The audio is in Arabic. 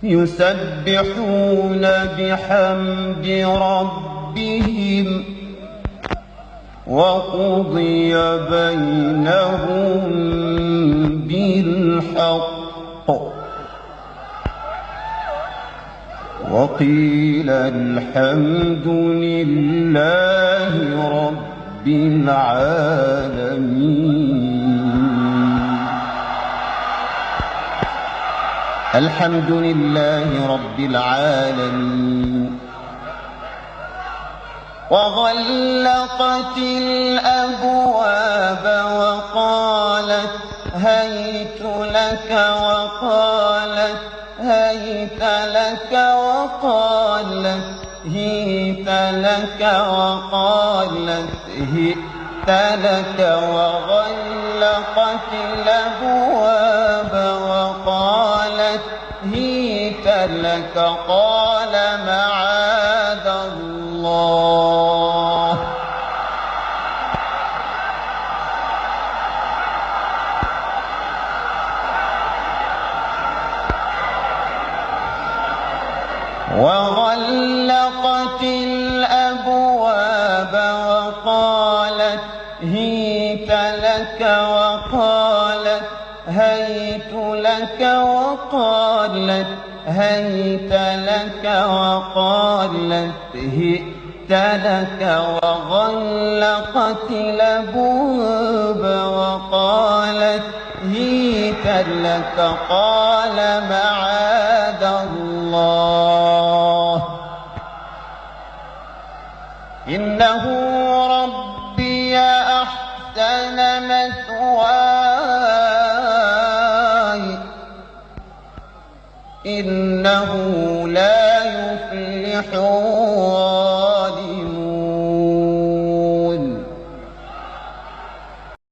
يسبحون بحمد ربهم وقضي بينهم بالحق وقيل الحمد لله رب العالمين. الحمد لله رب العالمين. وغلقت الأبواب وقالت هيت لك وقالت هيت لك وقالت هيت لك وقالت هيت لك وغلقت الأبواب وقالت هيت لك قال معاذ الله وغلقت الأبواب وقالت هيت لك وقالت هيت لك وقالت هيت لك وقالت هيت لك وغلقت الأبواب وقالت هيت لك قال معاذ الله إنه ربي أحسن مثواي إنه لا يفلح